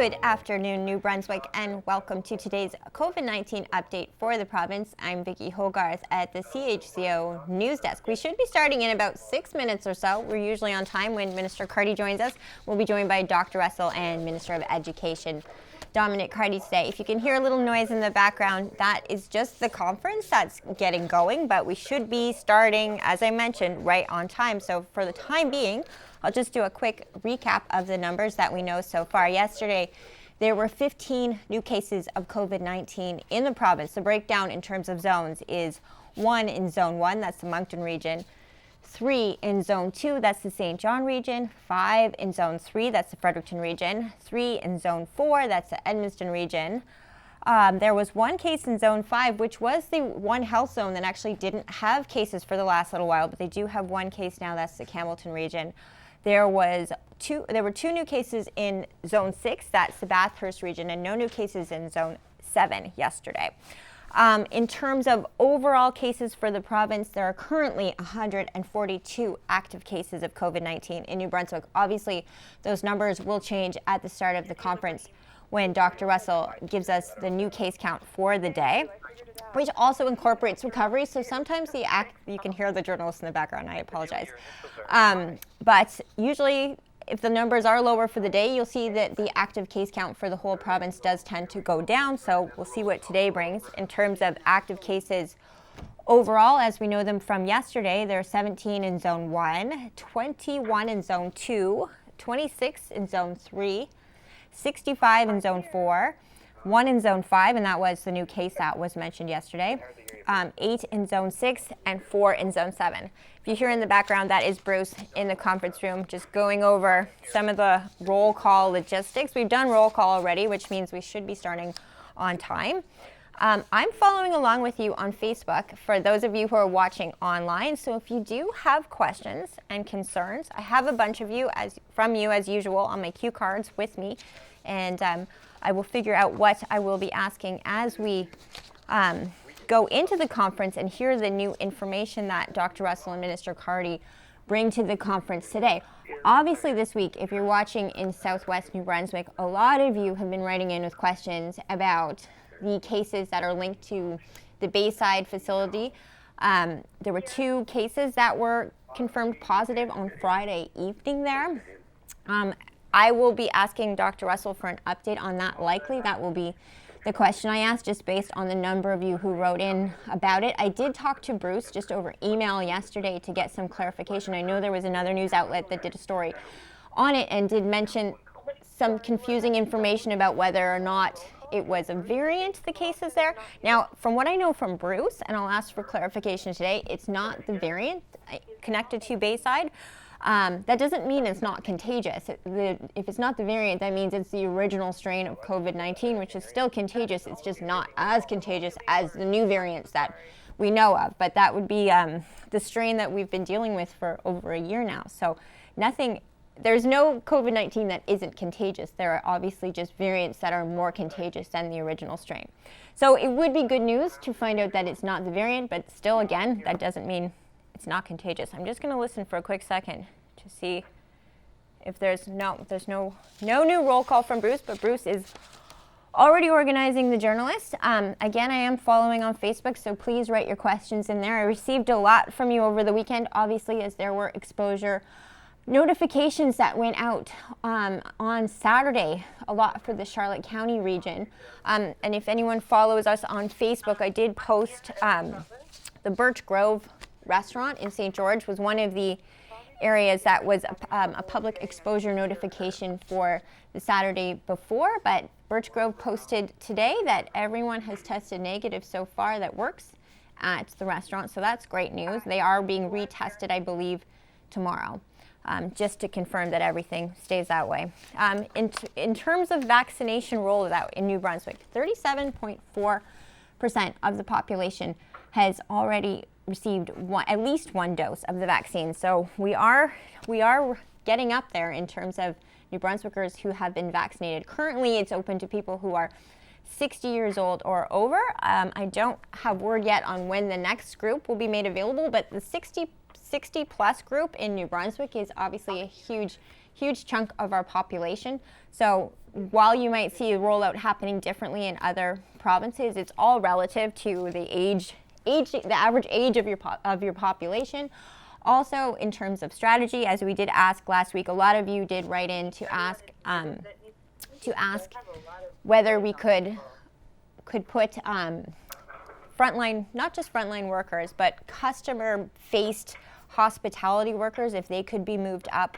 Good afternoon, New Brunswick, and welcome to today's COVID-19 update for the province. I'm Vicki Hogarth at the CHCO News Desk. We should be starting in about 6 minutes or so. We're usually on time when Minister Carty joins us. We'll be joined by Dr. Russell and Minister of Education, Dominic Carty, today. If you can hear a little noise in the background, that is just the conference that's getting going, but we should be starting, as I mentioned, right on time. So for the time being, I'll just do a quick recap of the numbers that we know so far. Yesterday, there were 15 new cases of COVID-19 in the province. The breakdown in terms of zones is 1 in Zone 1, that's the Moncton region, 3 in Zone 2, that's the St. John region, 5 in Zone 3, that's the Fredericton region, 3 in Zone 4, that's the Edmundston region. There was 1 case in Zone 5, which was the one health zone that actually didn't have cases for the last little while, but they do have 1 case now, that's the Campbellton region. There were 2 new cases in Zone 6, that's the Bathurst region, and no new cases in Zone 7 yesterday. In terms of overall cases for the province, there are currently 142 active cases of COVID-19 in New Brunswick. Obviously, those numbers will change at the start of the conference when Dr. Russell gives us the new case count for the day, which also incorporates recovery. So sometimes you can hear the journalists in the background, I apologize. But usually, if the numbers are lower for the day, you'll see that the active case count for the whole province does tend to go down. So we'll see what today brings. In terms of active cases overall, as we know them from yesterday, there are 17 in Zone 1, 21 in Zone 2, 26 in Zone 3, 65 in Zone 4, 1 in Zone 5, and that was the new case that was mentioned yesterday, 8 in Zone 6, and 4 in Zone 7. If you hear in the background, that is Bruce in the conference room just going over some of the roll call logistics. We've done roll call already, which means we should be starting on time. I'm following along with you on Facebook for those of you who are watching online. So if you do have questions and concerns, I have a bunch of you from you as usual on my cue cards with me, and I will figure out what I will be asking as we go into the conference and hear the new information that Dr. Russell and Minister Carty bring to the conference today. Obviously this week, if you're watching in Southwest New Brunswick, a lot of you have been writing in with questions about the cases that are linked to the Bayside facility. There were 2 cases that were confirmed positive on Friday evening there. I will be asking Dr. Russell for an update on that. Likely that will be the question I asked, just based on the number of you who wrote in about it. I did talk to Bruce just over email yesterday to get some clarification. I know there was another news outlet that did a story on it and did mention some confusing information about whether or not it was a variant, the cases there. Now, from what I know from Bruce, and I'll ask for clarification today, it's not the variant connected to Bayside. That doesn't mean it's not contagious. If it's not the variant, that means it's the original strain of COVID-19, which is still contagious. It's just not as contagious as the new variants that we know of. But that would be the strain that we've been dealing with for over a year now. So there's no COVID-19 that isn't contagious. There are obviously just variants that are more contagious than the original strain. So it would be good news to find out that it's not the variant, but still, again, that doesn't mean it's not contagious. I'm just going to listen for a quick second to see if there's no new roll call from Bruce, but Bruce is already organizing the journalists. Again, I am following on Facebook, so please write your questions in there. I received a lot from you over the weekend, obviously, as there were exposure notifications that went out on Saturday, a lot for the Charlotte County region. And if anyone follows us on Facebook, I did post the Birch Grove restaurant in St. George was one of the areas that was a public exposure notification for the Saturday before, but Birch Grove posted today that everyone has tested negative so far that works at the restaurant, so that's great news. They are being retested, I believe, tomorrow, just to confirm that everything stays that way. In terms of vaccination rollout in New Brunswick, 37.4% of the population has already received at least 1 dose of the vaccine. So we are getting up there in terms of New Brunswickers who have been vaccinated. Currently, it's open to people who are 60 years old or over. I don't have word yet on when the next group will be made available, but the 60 plus group in New Brunswick is obviously a huge huge chunk of our population. So while you might see a rollout happening differently in other provinces, it's all relative to the average age of your population. Also, in terms of strategy, as we did ask last week, a lot of you did write in to ask whether we could put frontline, not just frontline workers, but customer-faced hospitality workers, if they could be moved up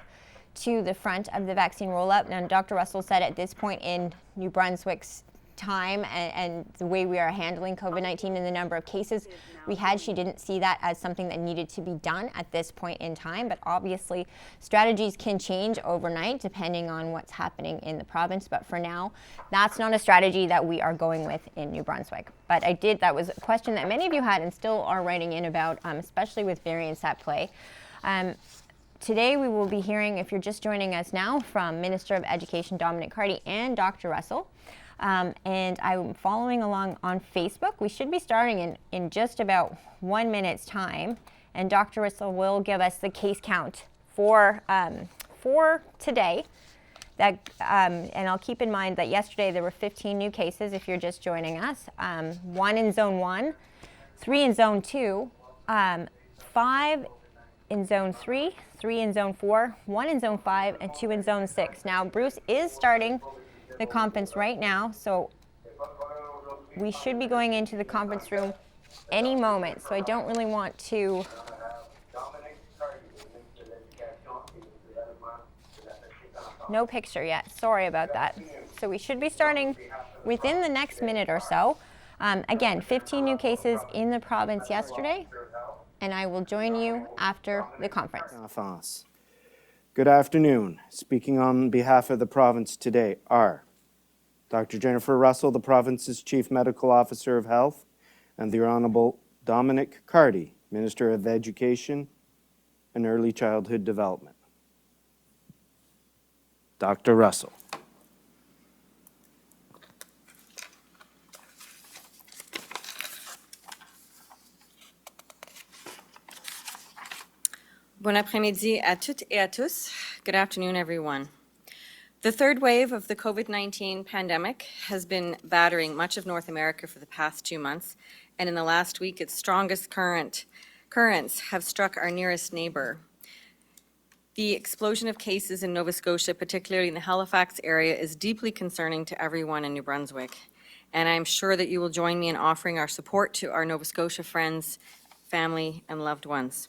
to the front of the vaccine rollout. And Dr. Russell said at this point in New Brunswick's time and the way we are handling COVID-19 and the number of cases we had, she didn't see that as something that needed to be done at this point in time. But obviously, strategies can change overnight depending on what's happening in the province. But for now, that's not a strategy that we are going with in New Brunswick. But that was a question that many of you had and still are writing in about, especially with variants at play. Today we will be hearing, if you're just joining us now, from Minister of Education Dominic Carty and Dr. Russell. And I'm following along on Facebook. We should be starting in just about 1 minute's time. And Dr. Russell will give us the case count for today. And I'll keep in mind that yesterday there were 15 new cases, if you're just joining us. 1 in Zone 1, 3 in Zone 2, 5 in Zone 3, 3 in Zone 4, 1 in Zone 5, and 2 in Zone 6. Now, Bruce is starting the conference right now, so we should be going into the conference room any moment. So I don't really want to... No picture yet. Sorry about that. So we should be starting within the next minute or so. Again, 15 new cases in the province yesterday, and I will join you after the conference. Good afternoon. Speaking on behalf of the province today are Dr. Jennifer Russell, the province's Chief Medical Officer of Health, and the Honourable Dominic Carty, Minister of Education and Early Childhood Development. Dr. Russell. Bon après-midi à toutes et à tous. Good afternoon, everyone. The third wave of the COVID-19 pandemic has been battering much of North America for the past 2 months, and in the last week, its strongest currents have struck our nearest neighbor. The explosion of cases in Nova Scotia, particularly in the Halifax area, is deeply concerning to everyone in New Brunswick, and I'm sure that you will join me in offering our support to our Nova Scotia friends, family, and loved ones.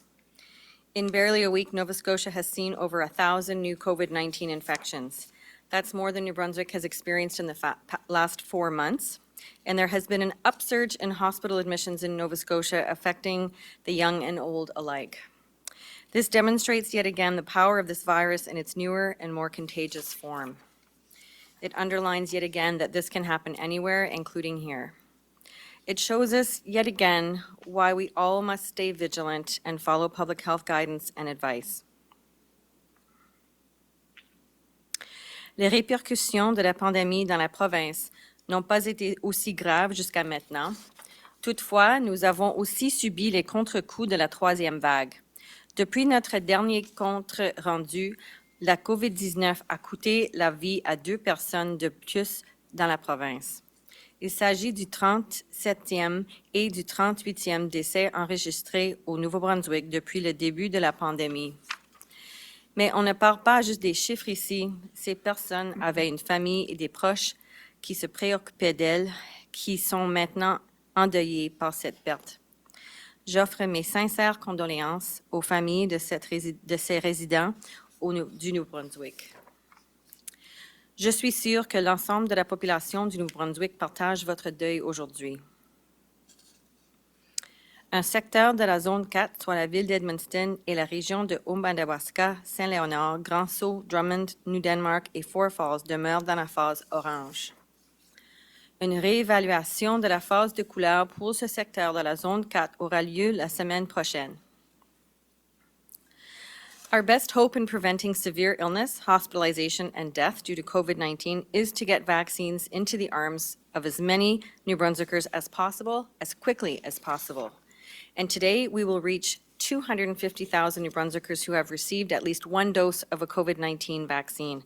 In barely a week, Nova Scotia has seen over 1,000 new COVID-19 infections. That's more than New Brunswick has experienced in the last 4 months. And there has been an upsurge in hospital admissions in Nova Scotia affecting the young and old alike. This demonstrates yet again the power of this virus in its newer and more contagious form. It underlines yet again that this can happen anywhere, including here. It shows us yet again why we all must stay vigilant and follow public health guidance and advice. Les répercussions de la pandémie dans la province n'ont pas été aussi graves jusqu'à maintenant. Toutefois, nous avons aussi subi les contre-coups de la troisième vague. Depuis notre dernier compte rendu, la COVID-19 a coûté la vie à 2 personnes de plus dans la province. Il s'agit du 37e et du 38e décès enregistrés au Nouveau-Brunswick depuis le début de la pandémie. Mais on ne parle pas juste des chiffres ici. Ces personnes avaient une famille et des proches qui se préoccupaient d'elles, qui sont maintenant endeuillés par cette perte. J'offre mes sincères condoléances aux familles de ces résidents du Nouveau-Brunswick. Je suis sûre que l'ensemble de la population du Nouveau-Brunswick partage votre deuil aujourd'hui. Un secteur de la zone 4, soit la ville d'Edmundston et la région de Umbadawaska, Saint-Léonard, Grand-Sault, Drummond, New Denmark et Four Falls demeurent dans la phase orange. Une réévaluation de la phase de couleur pour ce secteur de la zone 4 aura lieu la semaine prochaine. Our best hope in preventing severe illness, hospitalization, and death due to COVID-19 is to get vaccines into the arms of as many New Brunswickers as possible, as quickly as possible. And today, we will reach 250,000 New Brunswickers who have received at least one dose of a COVID-19 vaccine.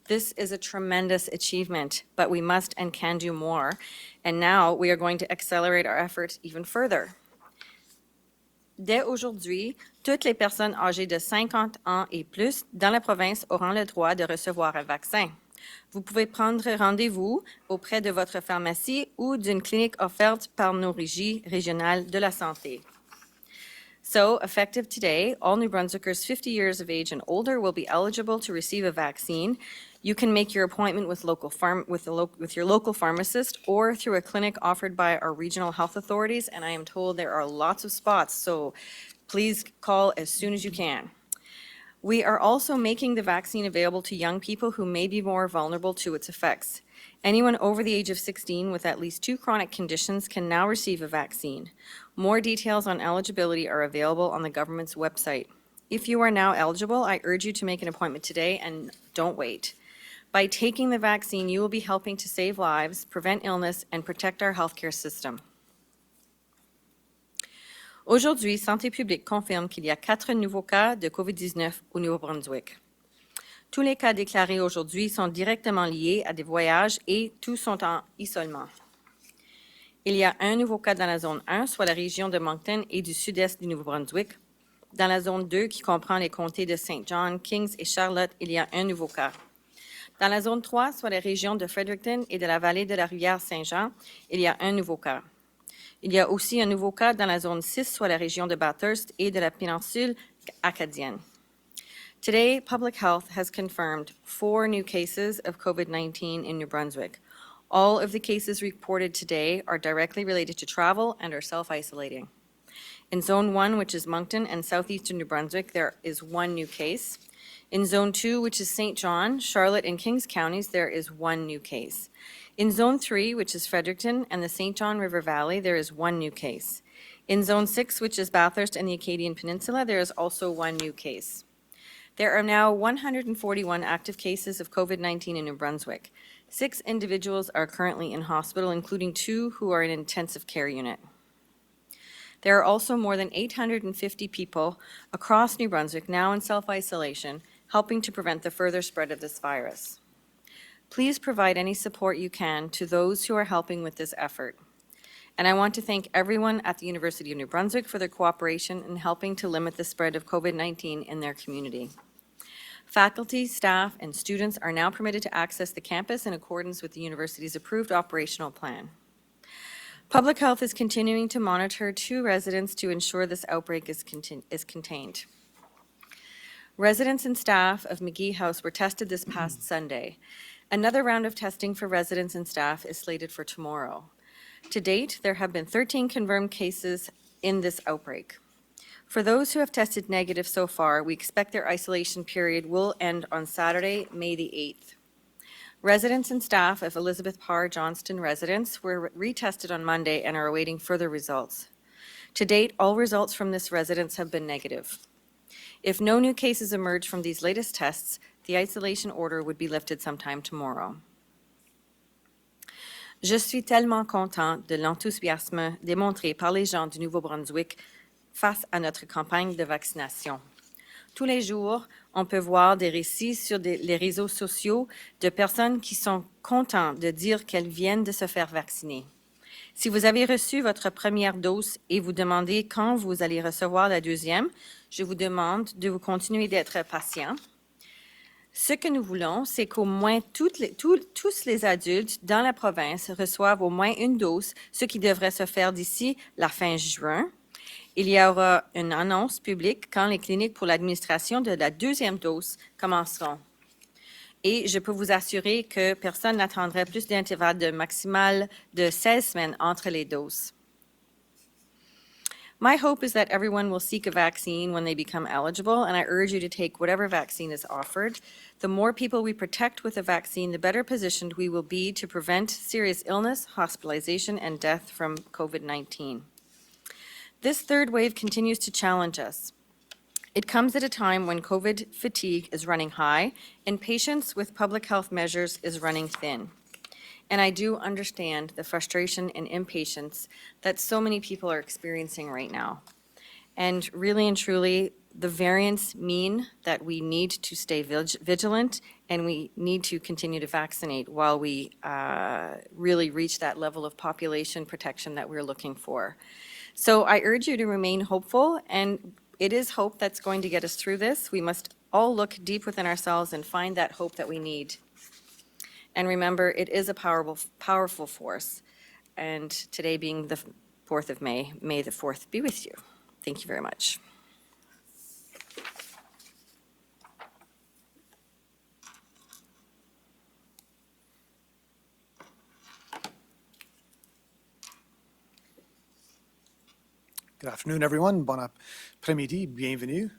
This is a tremendous achievement, but we must and can do more. And now we are going to accelerate our efforts even further. Dès aujourd'hui, toutes les personnes âgées de 50 ans et plus dans la province auront le droit de recevoir un vaccin. Vous pouvez prendre rendez-vous auprès de votre pharmacie ou d'une clinique offerte par nos régies régionales de la santé. So, effective today, all New Brunswickers 50 years of age and older will be eligible to receive a vaccine. You can make your appointment with your local pharmacist or through a clinic offered by our regional health authorities, and I am told there are lots of spots, so please call as soon as you can. We are also making the vaccine available to young people who may be more vulnerable to its effects. Anyone over the age of 16 with at least 2 chronic conditions can now receive a vaccine. More details on eligibility are available on the government's website. If you are now eligible, I urge you to make an appointment today and don't wait. By taking the vaccine, you will be helping to save lives, prevent illness, and protect our healthcare system. Aujourd'hui, Santé publique confirme qu'il y a 4 nouveaux cas de COVID-19 au Nouveau-Brunswick. Tous les cas déclarés aujourd'hui sont directement liés à des voyages et tous sont en isolement. Il y a un nouveau cas dans la zone 1, soit la région de Moncton et du sud-est du Nouveau-Brunswick. Dans la zone 2, qui comprend les comtés de Saint John, Kings et Charlotte, il y a un nouveau cas. Dans la zone 3, soit la région de Fredericton et de la vallée de la rivière Saint-Jean, il y a un nouveau cas. Il y a aussi un nouveau cas dans la zone 6, soit la région de Bathurst et de la péninsule acadienne. Today, Public Health has confirmed 4 new cases of COVID-19 in New Brunswick. All of the cases reported today are directly related to travel and are self-isolating. In Zone 1, which is Moncton and southeastern New Brunswick, there is 1 new case. In Zone 2, which is Saint John, Charlotte, and Kings counties, there is 1 new case. In Zone 3, which is Fredericton and the Saint John River Valley, there is 1 new case. In Zone 6, which is Bathurst and the Acadian Peninsula, there is also 1 new case. There are now 141 active cases of COVID-19 in New Brunswick. 6 individuals are currently in hospital, including 2 who are in intensive care unit. There are also more than 850 people across New Brunswick now in self-isolation, helping to prevent the further spread of this virus. Please provide any support you can to those who are helping with this effort. And I want to thank everyone at the University of New Brunswick for their cooperation in helping to limit the spread of COVID-19 in their community. Faculty, staff, and students are now permitted to access the campus in accordance with the university's approved operational plan. Public Health is continuing to monitor 2 residents to ensure this outbreak is contained. Residents and staff of McGee House were tested this past Sunday. Another round of testing for residents and staff is slated for tomorrow. To date, there have been 13 confirmed cases in this outbreak. For those who have tested negative so far, we expect their isolation period will end on Saturday, May the 8th. Residents and staff of Elizabeth Parr Johnston residence were retested on Monday and are awaiting further results. To date, all results from this residence have been negative. If no new cases emerge from these latest tests, the isolation order would be lifted sometime tomorrow. Je suis tellement content de l'enthousiasme démontré par les gens du Nouveau-Brunswick face à notre campagne de vaccination. Tous les jours, on peut voir des récits sur les réseaux sociaux de personnes qui sont contentes de dire qu'elles viennent de se faire vacciner. Si vous avez reçu votre première dose et vous demandez quand vous allez recevoir la deuxième, je vous demande de vous continuer d'être patient. Ce que nous voulons, c'est qu'au moins tous les adultes dans la province reçoivent au moins une dose, ce qui devrait se faire d'ici la fin juin. Il y aura une annonce publique quand les cliniques pour l'administration de la deuxième dose commenceront. Et je peux vous assurer que personne n'attendrait plus d'intervalle de maximal de 16 semaines entre les doses. My hope is that everyone will seek a vaccine when they become eligible, and I urge you to take whatever vaccine is offered. The more people we protect with a vaccine, the better positioned we will be to prevent serious illness, hospitalization, and death from COVID-19. This 3rd wave continues to challenge us. It comes at a time when COVID fatigue is running high and patience with public health measures is running thin. And I do understand the frustration and impatience that so many people are experiencing right now. And really and truly, the variants mean that we need to stay vigilant and we need to continue to vaccinate while we really reach that level of population protection that we're looking for. So I urge you to remain hopeful, and it is hope that's going to get us through this. We must all look deep within ourselves and find that hope that we need. And remember, it is a powerful force. And today being the 4th of May, may the 4th be with you. Thank you very much. Good afternoon, everyone. Bon après-midi, bienvenue.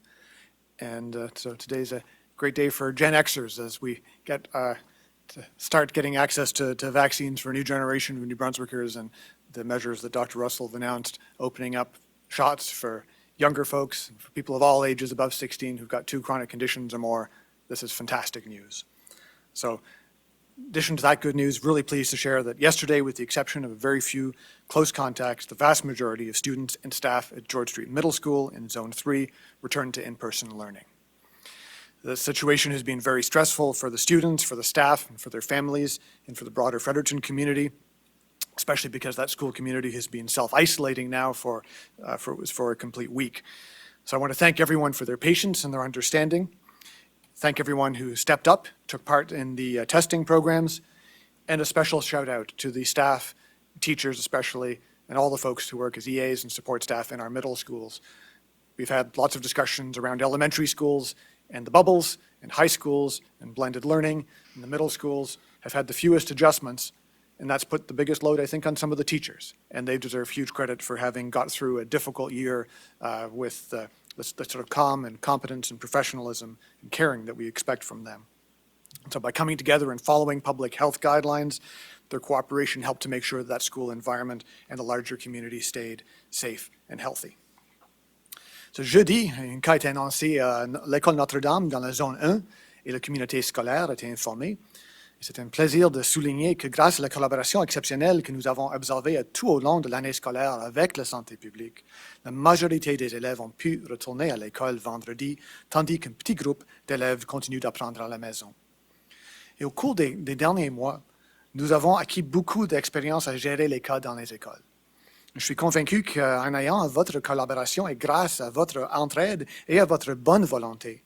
And so today's a great day for Gen Xers as we get to start getting access to vaccines for a new generation of New Brunswickers, and the measures that Dr. Russell have announced, opening up shots for younger folks, for people of all ages above 16 who've got 2 chronic conditions or more. This is fantastic news. So in addition to that good news, really pleased to share that yesterday, with the exception of a very few close contacts, the vast majority of students and staff at George Street Middle School in Zone 3 returned to in-person learning. The situation has been very stressful for the students, for the staff, and for their families, and for the broader Fredericton community, especially because that school community has been self-isolating now for a complete week. So I want to thank everyone for their patience and their understanding. Thank everyone who stepped up, took part in the testing programs, and a special shout out to the staff, teachers especially, and all the folks who work as EAs and support staff in our middle schools. We've had lots of discussions around elementary schools and the bubbles, and high schools and blended learning, and the middle schools have had the fewest adjustments, and that's put the biggest load, I think, on some of the teachers. And they deserve huge credit for having got through a difficult year with the sort of calm and competence and professionalism and caring that we expect from them. So by coming together and following public health guidelines, their cooperation helped to make sure that school environment and the larger community stayed safe and healthy. Ce jeudi, un cas a été annoncé à l'école Notre-Dame dans la zone 1 et la communauté scolaire a été informée. C'est un plaisir de souligner que grâce à la collaboration exceptionnelle que nous avons observée tout au long de l'année scolaire avec la santé publique, la majorité des élèves ont pu retourner à l'école vendredi, tandis qu'un petit groupe d'élèves continue d'apprendre à la maison. Et au cours des derniers mois, nous avons acquis beaucoup d'expérience à gérer les cas dans les écoles. Je suis convaincu qu'en ayant votre collaboration et grâce à votre entraide et à votre bonne volonté,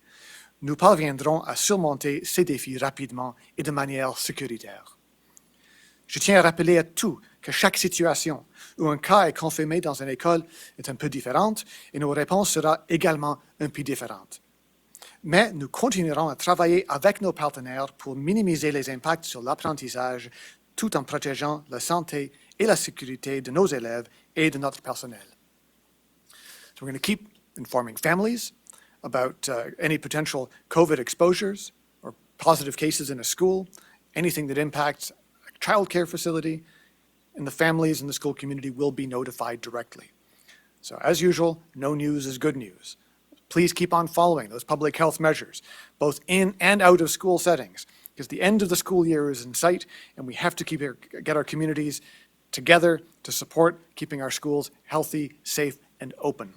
nous parviendrons à surmonter ces défis rapidement et de manière sécuritaire. Je tiens à rappeler à tous que chaque situation où un cas est confirmé dans une école est un peu différente et nos réponses seront également un peu différentes. Mais nous continuerons à travailler avec nos partenaires pour minimiser les impacts sur l'apprentissage tout en protégeant la santé et la sécurité de nos élèves et de notre personnel. So we're going to keep informing families about any potential COVID exposures or positive cases in a school, anything that impacts a child care facility, and the families and the school community will be notified directly. So as usual, no news is good news. Please keep on following those public health measures, both in and out of school settings, because the end of the school year is in sight, and we have to get our communities together to support keeping our schools healthy, safe, and open.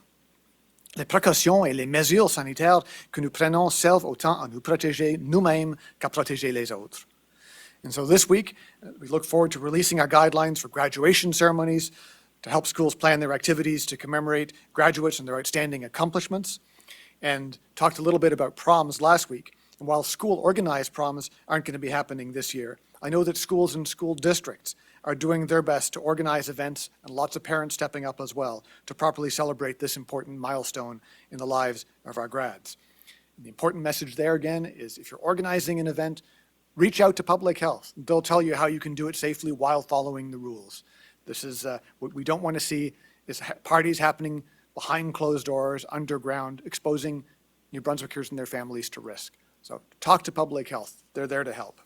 Les précautions et les mesures sanitaires que nous prenons servent autant à nous protéger nous-mêmes qu'à protéger les autres. And so this week, we look forward to releasing our guidelines for graduation ceremonies to help schools plan their activities to commemorate graduates and their outstanding accomplishments, and talked a little bit about proms last week. And while school-organized proms aren't going to be happening this year, I know that schools and school districts are doing their best to organize events, and lots of parents stepping up as well to properly celebrate this important milestone in the lives of our grads. And the important message there again is if you're organizing an event, reach out to public health. They'll tell you how you can do it safely while following the rules. This is what we don't want to see is parties happening behind closed doors, underground, exposing New Brunswickers and their families to risk. So talk to public health. They're there to help.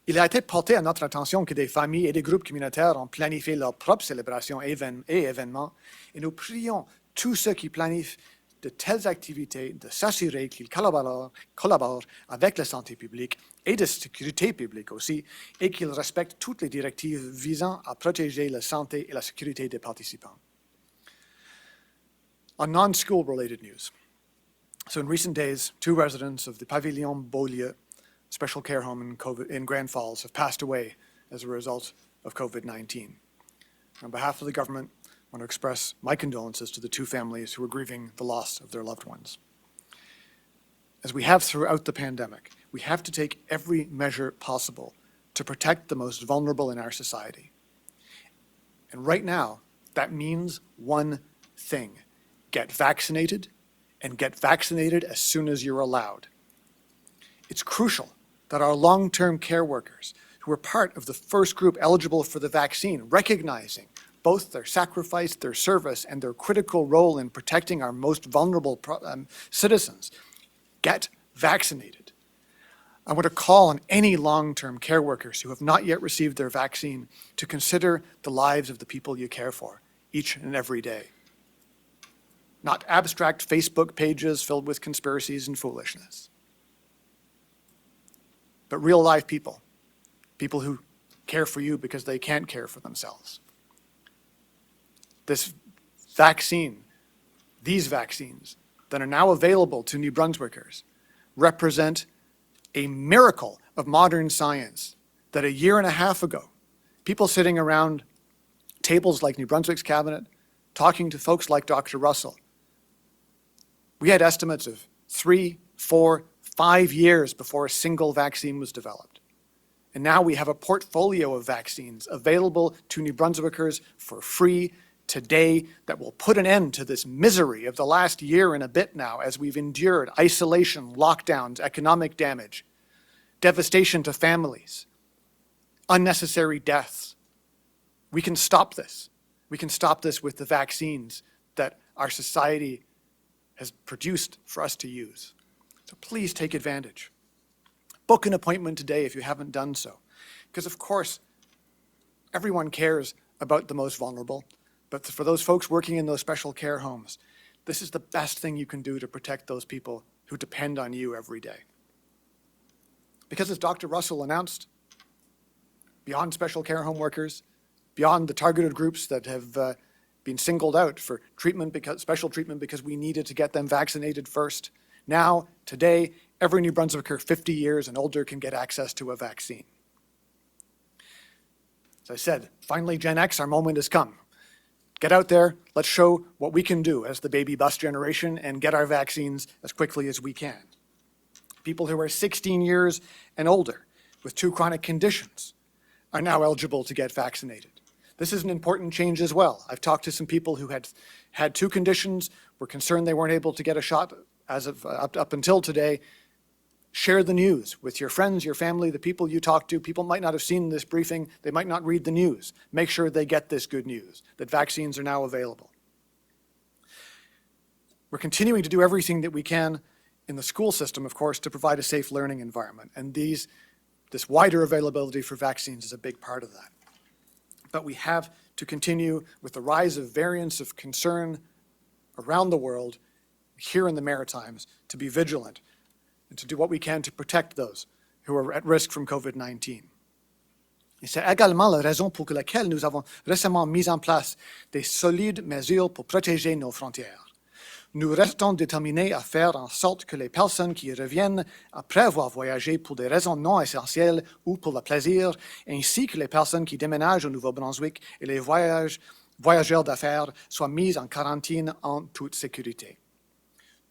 Il a été porté à notre attention que des familles et des groupes communautaires ont planifié leurs propres célébrations et événements, et nous prions tous ceux qui planifient de telles activités de s'assurer qu'ils collaborent avec la santé publique et de sécurité publique aussi, et qu'ils respectent toutes les directives visant à protéger la santé et la sécurité des participants. On non-school related news. So in recent days, 2 residents of the Pavillon Beaulieu special care home in Grand Falls have passed away as a result of COVID-19. On behalf of the government, I want to express my condolences to the 2 families who are grieving the loss of their loved ones. As we have throughout the pandemic, we have to take every measure possible to protect the most vulnerable in our society. And right now, that means one thing: get vaccinated, and get vaccinated as soon as you're allowed. It's crucial that our long-term care workers, who are part of the first group eligible for the vaccine, recognizing both their sacrifice, their service, and their critical role in protecting our most vulnerable citizens, get vaccinated. I want to call on any long-term care workers who have not yet received their vaccine to consider the lives of the people you care for each and every day. Not abstract Facebook pages filled with conspiracies and foolishness, but real life people, people who care for you because they can't care for themselves. This vaccine, these vaccines that are now available to New Brunswickers represent a miracle of modern science that a year and a half ago, people sitting around tables like New Brunswick's cabinet, talking to folks like Dr. Russell, we had estimates of 3, 4, 5 years before a single vaccine was developed. And now we have a portfolio of vaccines available to New Brunswickers for free today that will put an end to this misery of the last year and a bit now, as we've endured isolation, lockdowns, economic damage, devastation to families, unnecessary deaths. We can stop this. We can stop this with the vaccines that our society has produced for us to use. So please take advantage. Book an appointment today if you haven't done so. Because of course, everyone cares about the most vulnerable. But for those folks working in those special care homes, this is the best thing you can do to protect those people who depend on you every day. Because as Dr. Russell announced, beyond special care home workers, beyond the targeted groups that have been singled out for treatment, special treatment because we needed to get them vaccinated first, now, today, every New Brunswicker 50 years and older can get access to a vaccine. As I said, finally, Gen X, our moment has come. Get out there, let's show what we can do as the baby bus generation and get our vaccines as quickly as we can. People who are 16 years and older with 2 chronic conditions are now eligible to get vaccinated. This is an important change as well. I've talked to some people who had 2 conditions, were concerned they weren't able to get a shot as of up until today. Share the news with your friends, your family, the people you talk to. People might not have seen this briefing. They might not read the news. Make sure they get this good news, that vaccines are now available. We're continuing to do everything that we can in the school system, of course, to provide a safe learning environment. And this wider availability for vaccines is a big part of that. But we have to continue with the rise of variants of concern around the world, here in the Maritimes, to be vigilant and to do what we can to protect those who are at risk from COVID-19. Et c'est également la raison pour laquelle nous avons récemment mis en place des solides mesures pour protéger nos frontières. Nous restons déterminés à faire en sorte que les personnes qui reviennent après avoir voyagé pour des raisons non essentielles ou pour le plaisir, ainsi que les personnes qui déménagent au Nouveau-Brunswick et les voyageurs d'affaires soient mises en quarantaine en toute sécurité.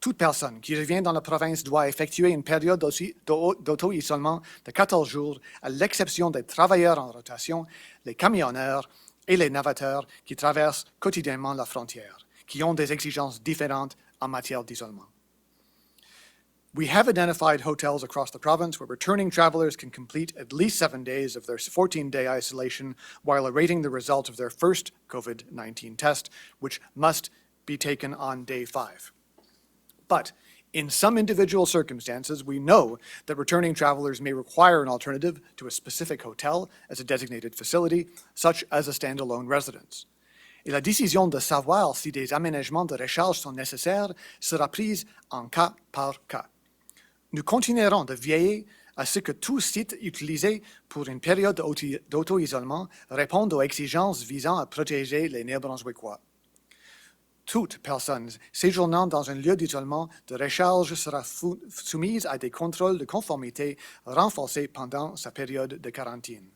Toute personne qui revient dans la province doit effectuer une période d'auto-isolement de 14 jours, à l'exception des travailleurs en rotation, les camionneurs et les navetteurs qui traversent quotidiennement la frontière, qui ont des exigences différentes en matière d'isolement. We have identified hotels across the province where returning travelers can complete at least 7 days of their 14-day isolation while awaiting the result of their first COVID-19 test, which must be taken on day 5. But in some individual circumstances, we know that returning travelers may require an alternative to a specific hotel as a designated facility, such as a standalone residence. Et la décision de savoir si des aménagements de recharge sont nécessaires sera prise en cas par cas. Nous continuerons de veiller à ce que tout site utilisé pour une période d'auto-isolement réponde aux exigences visant à protéger les Néo-Brunswickois. toute personne séjournant dans un lieu d'isolement de recharge sera soumise à des contrôles de conformité renforcés pendant sa période de quarantaine.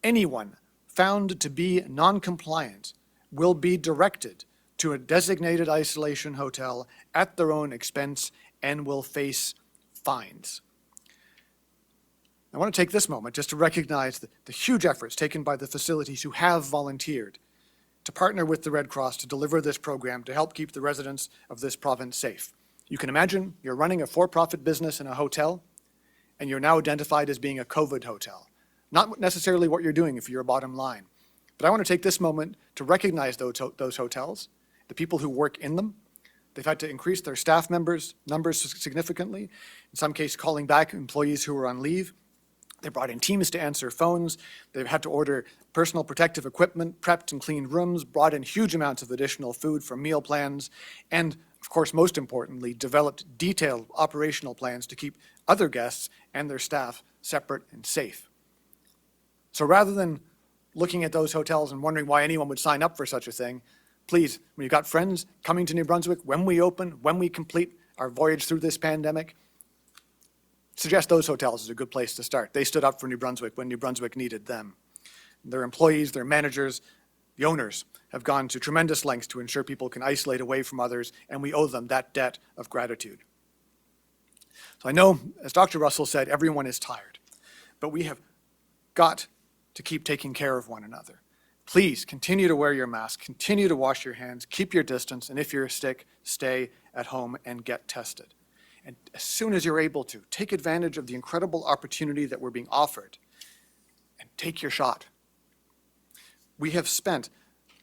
Anyone found to be non-compliant will be directed to a designated isolation hotel at their own expense and will face fines. I want to take this moment just to recognize the huge efforts taken by the facilities who have volunteered to partner with the Red Cross to deliver this program to help keep the residents of this province safe. You can imagine you're running a for-profit business in a hotel, and you're now identified as being a COVID hotel. Not necessarily what you're doing for your bottom line. But I want to take this moment to recognize those hotels, the people who work in them. They've had to increase their staff numbers significantly, in some cases calling back employees who were on leave. They brought in teams to answer phones. They've had to order personal protective equipment, prepped and cleaned rooms, brought in huge amounts of additional food for meal plans, and of course, most importantly, developed detailed operational plans to keep other guests and their staff separate and safe. So rather than looking at those hotels and wondering why anyone would sign up for such a thing, please, when you've got friends coming to New Brunswick, when we open, when we complete our voyage through this pandemic, suggest those hotels is a good place to start. They stood up for New Brunswick when New Brunswick needed them. Their employees, their managers, the owners have gone to tremendous lengths to ensure people can isolate away from others, and we owe them that debt of gratitude. So I know, as Dr. Russell said, everyone is tired, but we have got to keep taking care of one another. Please continue to wear your mask, continue to wash your hands, keep your distance, and if you're sick, stay at home and get tested. And as soon as you're able to, take advantage of the incredible opportunity that we're being offered and take your shot. We have spent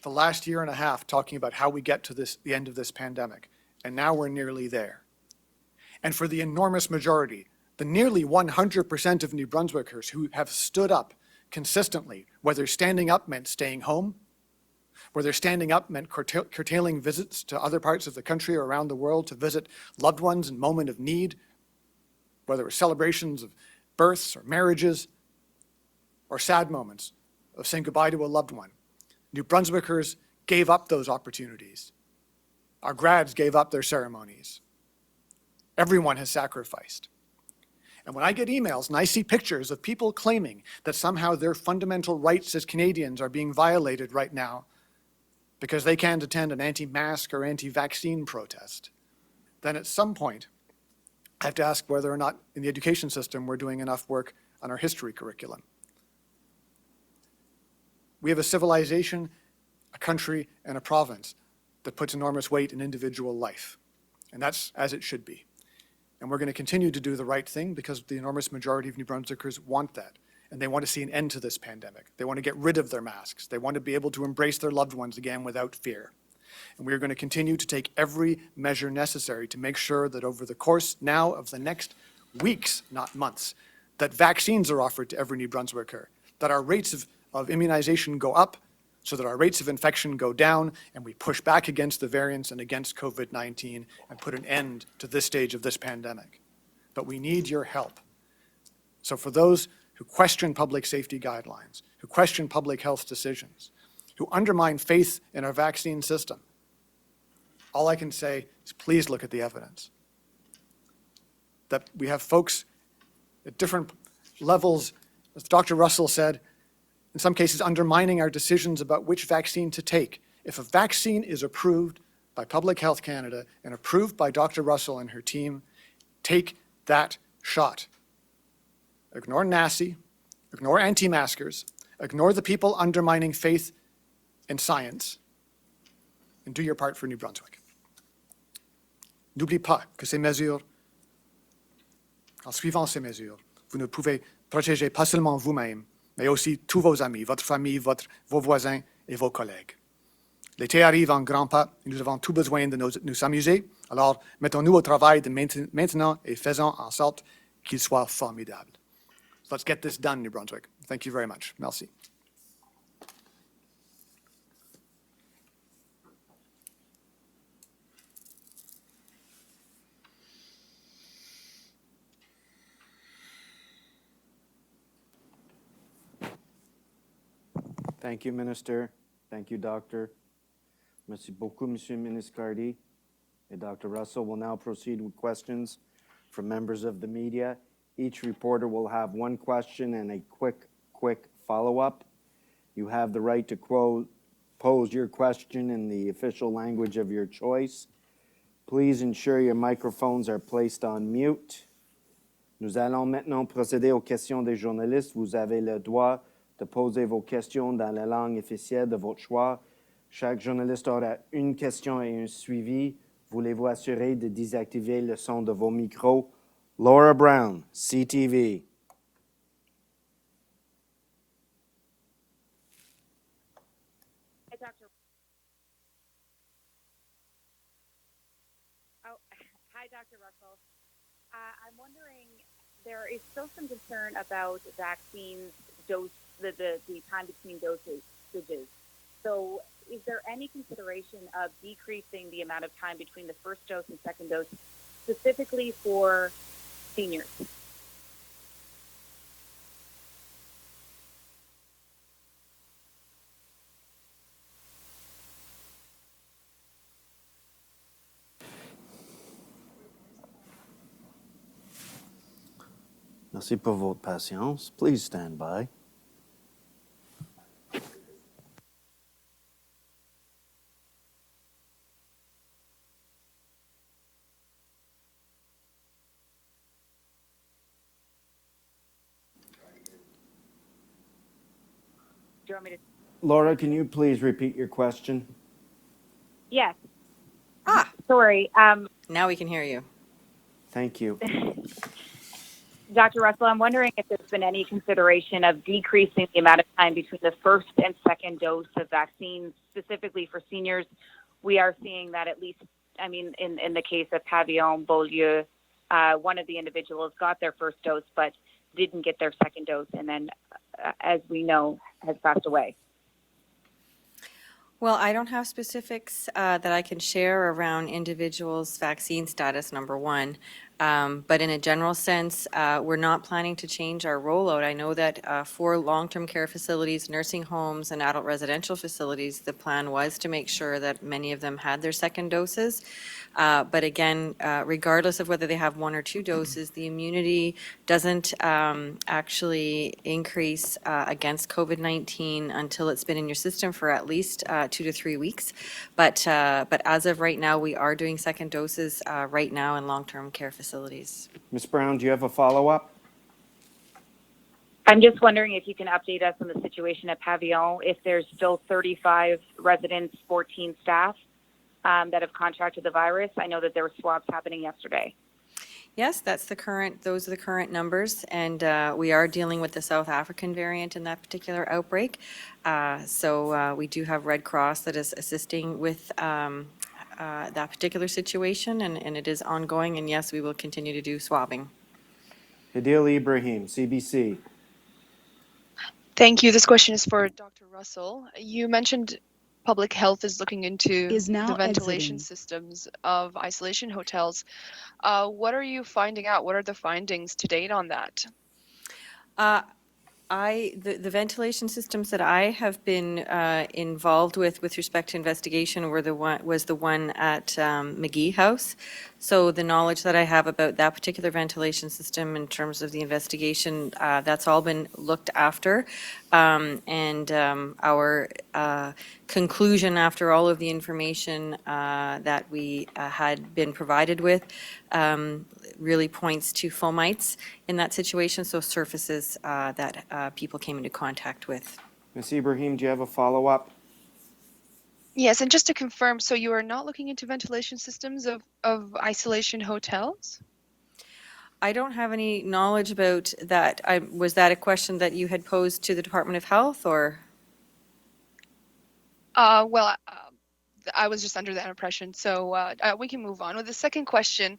the last year and a half talking about how we get to the end of this pandemic, and now we're nearly there. And for the enormous majority, the nearly 100% of New Brunswickers who have stood up consistently, whether standing up meant staying home, whether standing up meant curtailing visits to other parts of the country or around the world to visit loved ones in moment of need, whether it was celebrations of births or marriages or sad moments of saying goodbye to a loved one. New Brunswickers gave up those opportunities. Our grads gave up their ceremonies. Everyone has sacrificed. And when I get emails and I see pictures of people claiming that somehow their fundamental rights as Canadians are being violated right now because they can't attend an anti-mask or anti-vaccine protest, then at some point I have to ask whether or not in the education system we're doing enough work on our history curriculum. We have a civilization, a country, and a province that puts enormous weight in individual life, and that's as it should be. And we're going to continue to do the right thing because the enormous majority of New Brunswickers want that. And they want to see an end to this pandemic. They want to get rid of their masks. They want to be able to embrace their loved ones again without fear. And we are going to continue to take every measure necessary to make sure that over the course now of the next weeks, not months, that vaccines are offered to every New Brunswicker, that our rates of immunization go up, so that our rates of infection go down, and we push back against the variants and against COVID-19 and put an end to this stage of this pandemic. But we need your help. So for those who question public safety guidelines, who question public health decisions, who undermine faith in our vaccine system, all I can say is please look at the evidence. That we have folks at different levels, as Dr. Russell said, in some cases undermining our decisions about which vaccine to take. If a vaccine is approved by Public Health Canada and approved by Dr. Russell and her team, take that shot. Ignore NACI, ignore anti-maskers, ignore the people undermining faith in science, and do your part for New Brunswick. N'oubliez pas que ces mesures, en suivant ces mesures, vous ne pouvez protéger pas seulement vous-même, mais aussi tous vos amis, votre famille, vos voisins et vos collègues. L'été arrive en grands pas et nous avons tout besoin de nous amuser, alors mettons-nous au travail de maintenant et faisons en sorte qu'il soit formidable. So let's get this done, New Brunswick. Thank you very much. Merci. Thank you, Minister. Thank you, Doctor. Merci beaucoup, Monsieur Miniscardi. And Dr. Russell will now proceed with questions from members of the media. Each reporter will have one question and a quick follow-up. You have the right to pose your question in the official language of your choice. Please ensure your microphones are placed on mute. Nous allons maintenant procéder aux questions des journalistes. Vous avez le droit de poser vos questions dans la langue officielle de votre choix. Chaque journaliste aura une question et un suivi. Voulez-vous assurer de désactiver le son de vos micros? Laura Brown, CTV. Hi, Dr. Hi, Dr. Russell. I'm wondering, there is still some concern about vaccines dose, the time between dosages. So is there any consideration of decreasing the amount of time between the first dose and second dose, specifically for seniors? Merci pour votre patience. Please stand by. Do you want me to? Laura, can you please repeat your question? Yes. Ah, Sorry. now we can hear you. Thank you. Dr. Russell, I'm wondering if there's been any consideration of decreasing the amount of time between the first and second dose of vaccines, specifically for seniors. We are seeing that at least, I mean, in the case of Pavillon, Beaulieu, one of the individuals got their first dose but didn't get their second dose, and then, as we know, has passed away. Well, I don't have specifics that I can share around individuals' vaccine status, number one. But in a general sense, we're not planning to change our rollout. I know that for long-term care facilities, nursing homes, and adult residential facilities, the plan was to make sure that many of them had their second doses. But again, regardless of whether they have one or two doses, the immunity doesn't actually increase against COVID-19 until it's been in your system for at least 2 to 3 weeks. But as of right now, we are doing second doses right now in long-term care facilities. Ms. Brown, do you have a follow-up? I'm just wondering if you can update us on the situation at Pavillon, if there's still 35 residents, 14 staff that have contracted the virus. I know that there were swabs happening yesterday. Yes, those are the current numbers, and we are dealing with the South African variant in that particular outbreak. So we do have Red Cross that is assisting with that particular situation, and it is ongoing, and yes, we will continue to do swabbing. Hadil Ibrahim, CBC. Thank you. This question is for Dr. Russell. You mentioned public health is looking into the ventilation systems of isolation hotels. What are you finding out? What are the findings to date on that? The ventilation systems that I have been involved with respect to investigation was the one at McGee House. So the knowledge that I have about that particular ventilation system in terms of the investigation, that's all been looked after. And our conclusion after all of the information that we had been provided with really points to fomites in that situation, so surfaces that people came into contact with. Ms. Ibrahim, do you have a follow-up? Yes, and just to confirm, so you are not looking into ventilation systems of isolation hotels? I don't have any knowledge about that. Was that a question that you had posed to the Department of Health, or? Well, I was just under that impression, so we can move on with the second question.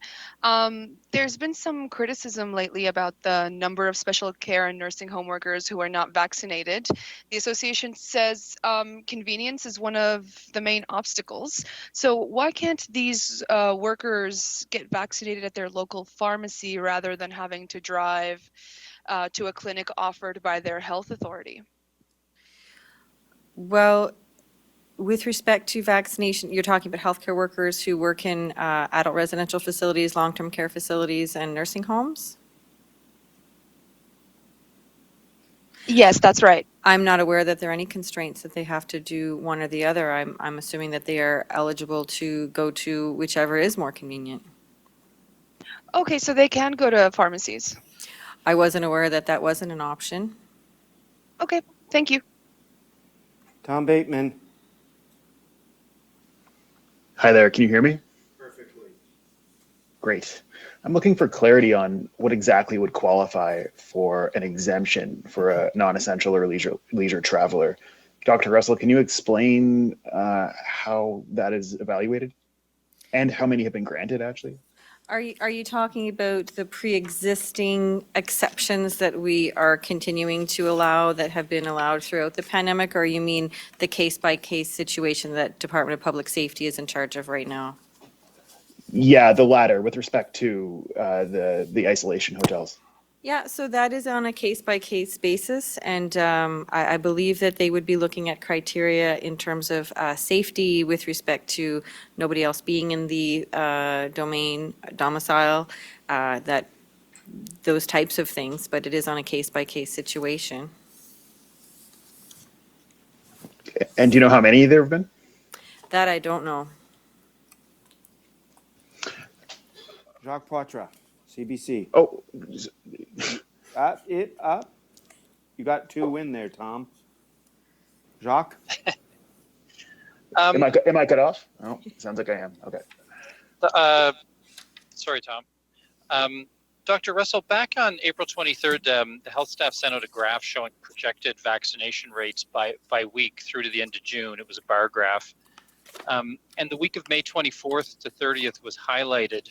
There's been some criticism lately about the number of special care and nursing home workers who are not vaccinated. The association says convenience is one of the main obstacles. So why can't these workers get vaccinated at their local pharmacy rather than having to drive to a clinic offered by their health authority? Well, With respect to vaccination, you're talking about healthcare workers who work in adult residential facilities, long-term care facilities, and nursing homes? Yes, that's right. I'm not aware that there are any constraints that they have to do one or the other. I'm assuming that they are eligible to go to whichever is more convenient. Okay, so they can go to pharmacies. I wasn't aware that that wasn't an option. Okay, thank you. Tom Bateman. Hi there, can you hear me? Perfectly. Great. I'm looking for clarity on what exactly would qualify for an exemption for a non-essential or leisure traveler. Dr. Russell, can you explain how that is evaluated and how many have been granted actually? Are you talking about the pre-existing exceptions that we are continuing to allow that have been allowed throughout the pandemic, or you mean the case-by-case situation that Department of Public Safety is in charge of right now? Yeah, the latter with respect to the isolation hotels. Yeah, so that is on a case-by-case basis, and I believe that they would be looking at criteria in terms of safety with respect to nobody else being in the domicile, that those types of things, but it is on a case-by-case situation. And do you know how many there have been? That I don't know. Jacques Poitras, CBC. Oh, Up. You got two in there, Tom. Jacques? am I cut off? Oh, sounds like I am. Okay. Sorry, Tom. Dr. Russell, back on April 23rd, the health staff sent out a graph showing projected vaccination rates by week through to the end of June. It was a bar graph. And the week of May 24th to 30th was highlighted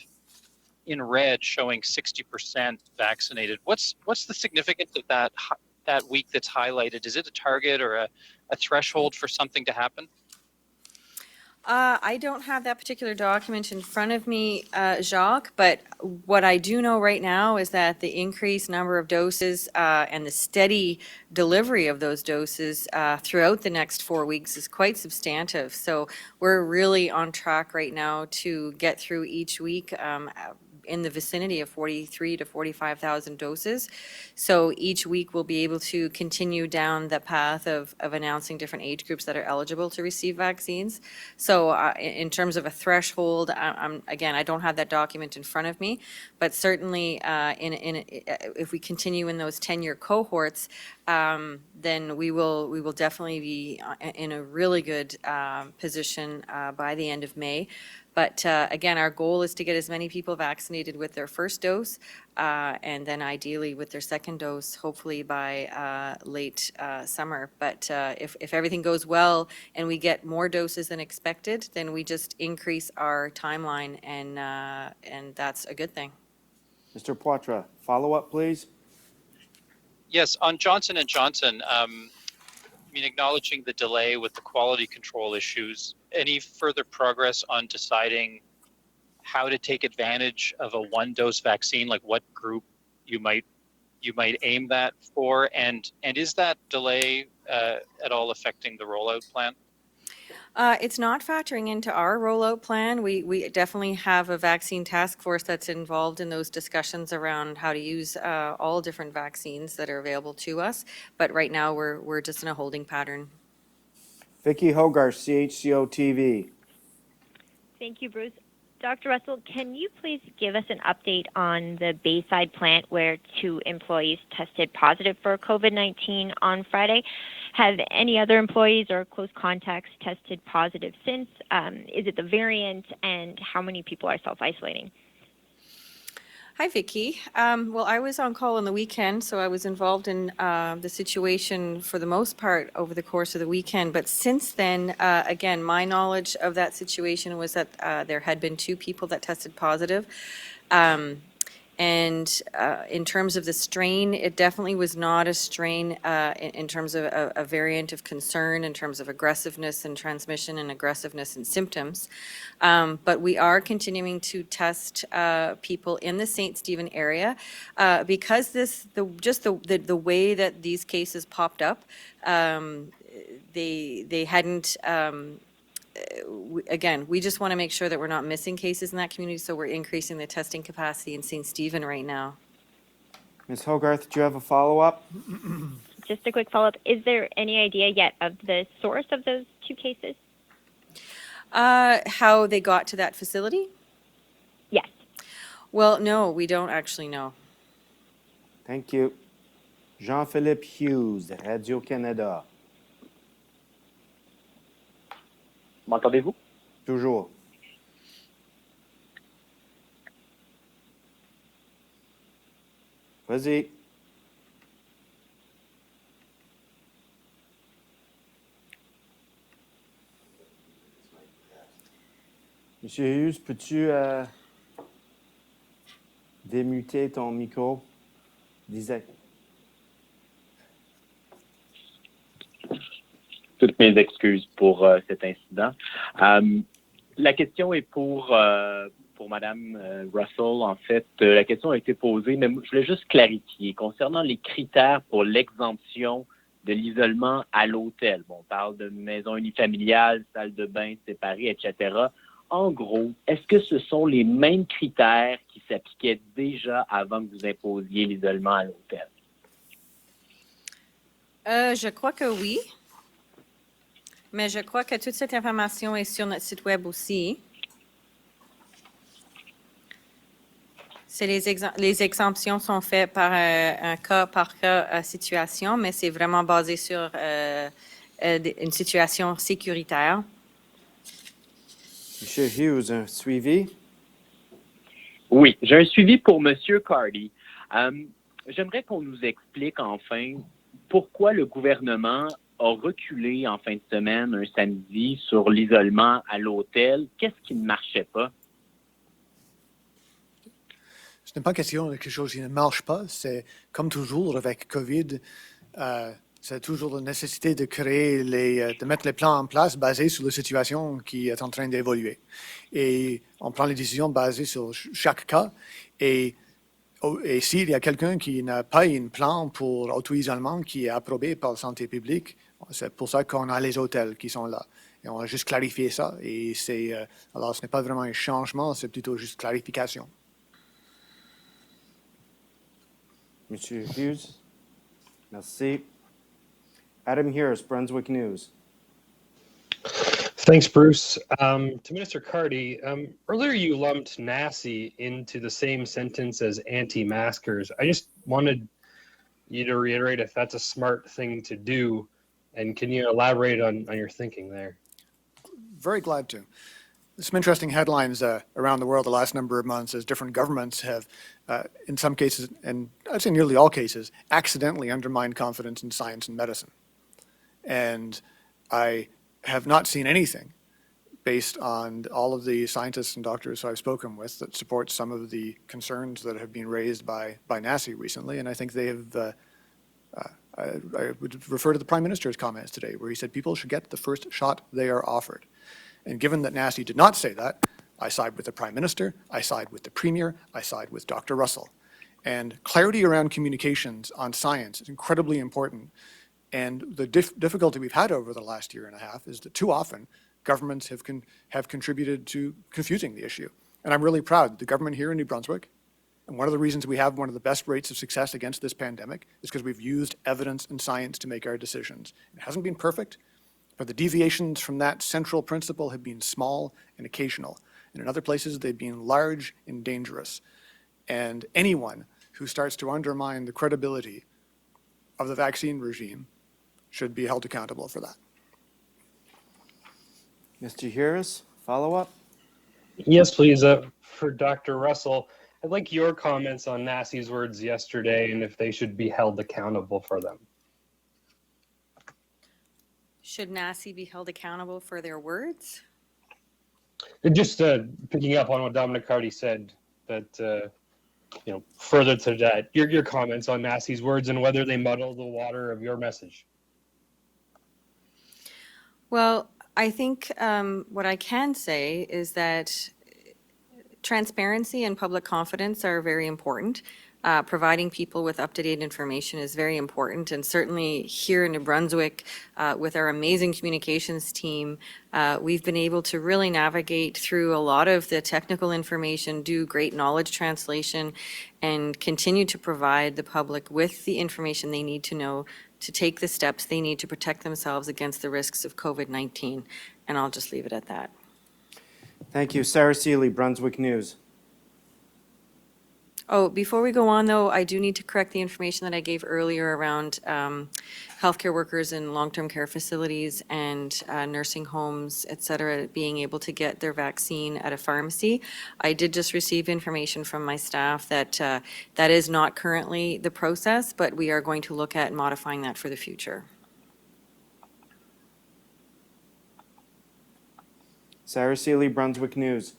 in red, showing 60% vaccinated. What's the significance of that week that's highlighted? Is it a target or a threshold for something to happen? I don't have that particular document in front of me, Jacques, but what I do know right now is that the increased number of doses and the steady delivery of those doses throughout the next 4 weeks is quite substantive. So we're really on track right now to get through each week in the vicinity of 43 to 45,000 doses. So each week we'll be able to continue down the path of announcing different age groups that are eligible to receive vaccines. So in terms of a threshold, again, I don't have that document in front of me, but certainly if we continue in those 10-year cohorts, then we will definitely be in a really good position by the end of May. But again, our goal is to get as many people vaccinated with their first dose and then ideally with their second dose, hopefully by late summer. But if everything goes well and we get more doses than expected, then we just increase our timeline and that's a good thing. Mr. Poitras, follow up, please. Yes, on Johnson & Johnson, acknowledging the delay with the quality control issues, any further progress on deciding how to take advantage of a one-dose vaccine, like what group you might aim that for, and is that delay at all affecting the rollout plan? It's not factoring into our rollout plan. We definitely have a vaccine task force that's involved in those discussions around how to use all different vaccines that are available to us. But right now we're just in a holding pattern. Vicky Hogarth, CHCO-TV. Thank you, Bruce. Dr. Russell, can you please give us an update on the Bayside plant where 2 employees tested positive for COVID-19 on Friday? Have any other employees or close contacts tested positive since? Is it the variant, and how many people are self-isolating? Hi, Vicki. Well, I was on call on the weekend, so I was involved in the situation for the most part over the course of the weekend. But since then, again, my knowledge of that situation was that there had been 2 people that tested positive. And in terms of the strain, it definitely was not a strain in terms of a variant of concern, in terms of aggressiveness and transmission and aggressiveness and symptoms. But we are continuing to test people in the St. Stephen area because the way that these cases popped up, they hadn't, again, we just want to make sure that we're not missing cases in that community, so we're increasing the testing capacity in St. Stephen right now. Ms. Hogarth, do you have a follow-up? Just a quick follow-up. Is there any idea yet of the source of those 2 cases? How they got to that facility? Yes. Well, no, we don't actually know. Thank you. Jean-Philippe Hughes, Radio-Canada. M'entendez-vous? Toujours. Vas-y. Monsieur Hughes, peux-tu démuter ton micro? Disais. Toutes mes excuses pour cet incident. La question est pour Madame Russell. En fait, la question a été posée, mais je voulais juste clarifier concernant les critères pour l'exemption de l'isolement à l'hôtel. Bon, on parle de maison unifamiliale, salle de bain séparée, etc. En gros, est-ce que ce sont les mêmes critères qui s'appliquaient déjà avant que vous imposiez l'isolement à l'hôtel? Je crois que oui. Mais je crois que toute cette information est sur notre site web aussi. C'est les exemptions sont faites par un cas par cas situation, mais c'est vraiment basé sur une situation sécuritaire. Monsieur Hughes, un suivi? Oui, j'ai un suivi pour Monsieur Cardy. J'aimerais qu'on nous explique enfin pourquoi le gouvernement a reculé en fin de semaine, un samedi, sur l'isolement à l'hôtel. Qu'est-ce qui ne marchait pas? Ce n'est pas question de quelque chose qui ne marche pas. C'est comme toujours avec COVID, c'est toujours la nécessité de créer de mettre les plans en place basés sur la situation qui est en train d'évoluer. Et on prend les décisions basées sur chaque cas. Et s'il y a quelqu'un qui n'a pas un plan pour auto-isolement qui est approuvé par la santé publique, c'est pour ça qu'on a les hôtels qui sont là. Et on a juste clarifié ça. Et alors, ce n'est pas vraiment un changement, c'est plutôt juste clarification. Monsieur Hughes? Merci. Adam Harris, Brunswick News. Thanks, Bruce. To Minister Cardy, earlier you lumped NACI into the same sentence as anti-maskers. I just wanted you to reiterate if that's a smart thing to do, and can you elaborate on your thinking there? Very glad to. There's some interesting headlines around the world the last number of months as different governments have, in some cases, and I'd say nearly all cases, accidentally undermined confidence in science and medicine. And I have not seen anything based on all of the scientists and doctors who I've spoken with that supports some of the concerns that have been raised by NACI recently. And I think they have, I would refer to the Prime Minister's comments today, where he said people should get the first shot they are offered. And given that NACI did not say that, I side with the Prime Minister, I side with the Premier, I side with Dr. Russell. And clarity around communications on science is incredibly important. And the difficulty we've had over the last year and a half is that too often governments have contributed to confusing the issue. And I'm really proud the government here in New Brunswick, and one of the reasons we have one of the best rates of success against this pandemic is because we've used evidence and science to make our decisions. It hasn't been perfect, but the deviations from that central principle have been small and occasional. And in other places, they've been large and dangerous. And anyone who starts to undermine the credibility of the vaccine regime should be held accountable for that. Mr. Harris, follow-up? Yes, please. For Dr. Russell, I'd like your comments on NACI's words yesterday and if they should be held accountable for them. Should NACI be held accountable for their words? Just picking up on what Dominic Cardy said, that further to that, your comments on NACI's words and whether they muddle the water of your message. Well, I think what I can say is that transparency and public confidence are very important. providing people with up-to-date information is very important. And certainly here in New Brunswick, with our amazing communications team, we've been able to really navigate through a lot of the technical information, do great knowledge translation, and continue to provide the public with the information they need to know to take the steps they need to protect themselves against the risks of COVID-19. And I'll just leave it at that. Thank you. Sarah Seeley, Brunswick News. Oh, before we go on, though, I do need to correct the information that I gave earlier around healthcare workers in long-term care facilities and nursing homes, et cetera, being able to get their vaccine at a pharmacy. I did just receive information from my staff that that is not currently the process, but we are going to look at modifying that for the future. Sarah Seeley, Brunswick News.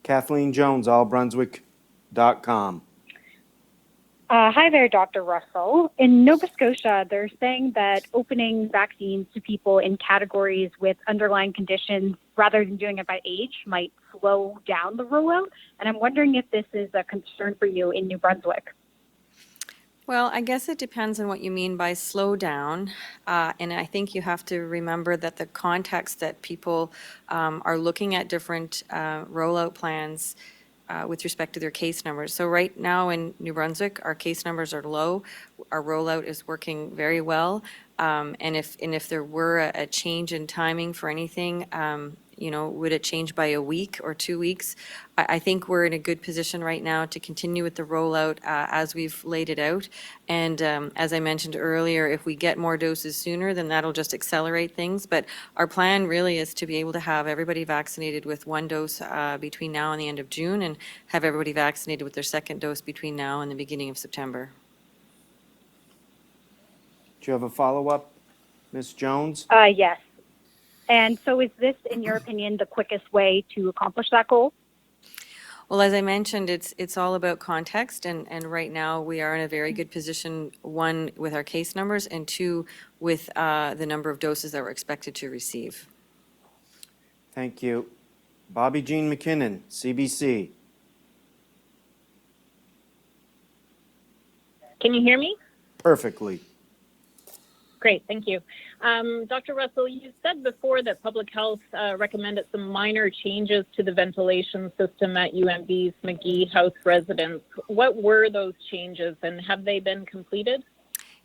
Kathleen Jones, allbrunswick.com. Hi there, Dr. Russell. In Nova Scotia, they're saying that opening vaccines to people in categories with underlying conditions rather than doing it by age might slow down the rollout. And I'm wondering if this is a concern for you in New Brunswick. Well, I guess it depends on what you mean by slow down. And I think you have to remember that the context that people are looking at different rollout plans with respect to their case numbers. So right now in New Brunswick, our case numbers are low. Our rollout is working very well. And if there were a change in timing for anything, you know, would it change by a week or 2 weeks? I think we're in a good position right now to continue with the rollout as we've laid it out. And as I mentioned earlier, if we get more doses sooner, then that'll just accelerate things. But our plan really is to be able to have everybody vaccinated with 1 dose between now and the end of June, and have everybody vaccinated with their 2nd dose between now and the beginning of September. Do you have a follow-up, Ms. Jones? Yes. And so is this, in your opinion, the quickest way to accomplish that goal? Well, as I mentioned, it's all about context, and right now we are in a very good position, 1, with our case numbers, and 2, with the number of doses that we're expected to receive. Thank you. Bobby Jean McKinnon, CBC. Can you hear me? Perfectly. Great, thank you. Dr. Russell, you said before that public health recommended some minor changes to the ventilation system at UNB's McGee House residence. What were those changes, and have they been completed?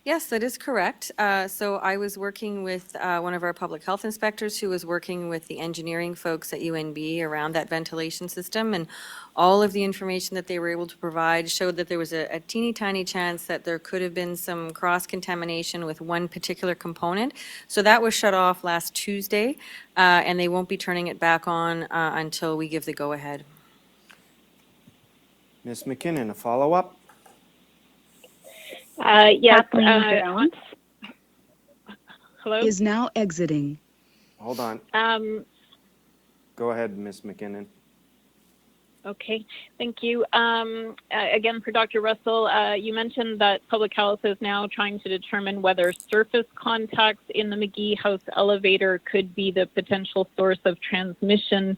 Yes, that is correct. So I was working with one of our public health inspectors who was working with the engineering folks at UNB around that ventilation system, and all of the information that they were able to provide showed that there was a teeny tiny chance that there could have been some cross-contamination with one particular component. So that was shut off last Tuesday, and they won't be turning it back on until we give the go-ahead. Ms. McKinnon, a follow-up? Yes. Jones Hello? Is now exiting. Hold on. Go ahead, Ms. McKinnon. Okay, thank you. Again, for Dr. Russell, you mentioned that public health is now trying to determine whether surface contacts in the McGee House elevator could be the potential source of transmission.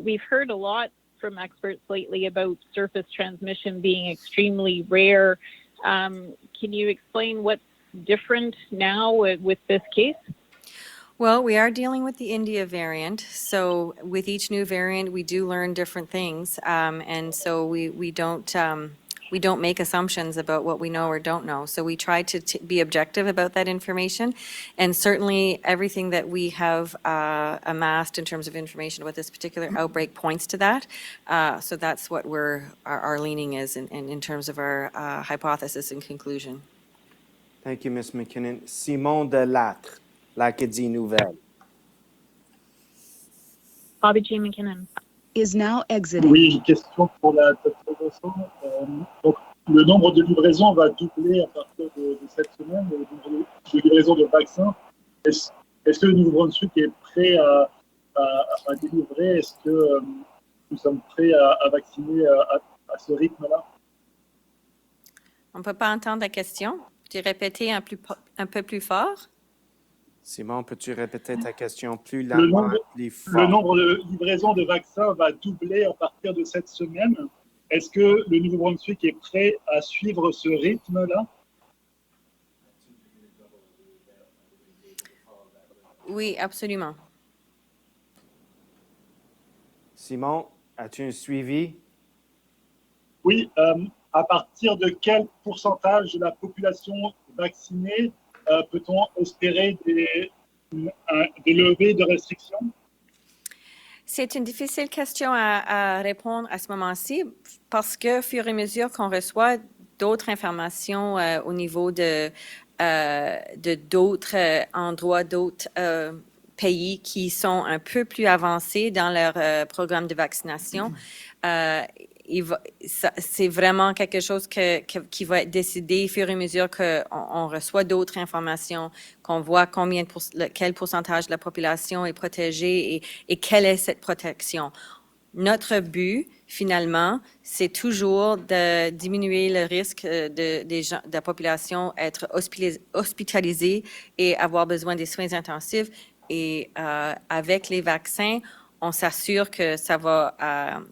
We've heard a lot from experts lately about surface transmission being extremely rare. Can you explain what's different now with this case? Well, we are dealing with the India variant. So with each new variant, we do learn different things. And so we don't make assumptions about what we know or don't know. So we try to be objective about that information. And certainly everything that we have amassed in terms of information about this particular outbreak points to that. So that's what our leaning is in terms of our hypothesis and conclusion. Thank you, Ms. McKinnon. Simon Delattre, l'Acadie Nouvelle. Bobby G. McKinnon. Is now exiting. Oui, question pour la Dr. Donc, le nombre de livraisons va doubler à partir de cette semaine, le nombre de livraisons de vaccins. Est-ce que le Nouveau-Brunswick est prêt à délivrer? Est-ce que nous sommes prêts à vacciner à ce rythme-là? On ne peut pas entendre la question. Peux-tu répéter un peu plus fort? Simon, peux-tu répéter ta question plus Le lentement, nombre, plus le fort? nombre de livraisons de vaccins va doubler à partir de cette semaine. Est-ce que le Nouveau-Brunswick est prêt à suivre ce rythme-là? Oui, absolument. Simon, as-tu un suivi? Oui, à partir de quel pourcentage de la population vaccinée peut-on espérer des levées de restrictions? C'est une difficile question à répondre à ce moment-ci parce que, au fur et à mesure qu'on reçoit d'autres informations au niveau de d'autres endroits, d'autres pays qui sont un peu plus avancés dans leur programme de vaccination, c'est vraiment quelque chose qui va être décidé au fur et à mesure qu'on reçoit d'autres informations, qu'on voit quel pourcentage de la population est protégée et quelle est cette protection. Notre but, finalement, c'est toujours de diminuer le risque de la population être hospitalisée et avoir besoin des soins intensifs. Et avec les vaccins, on s'assure que ça va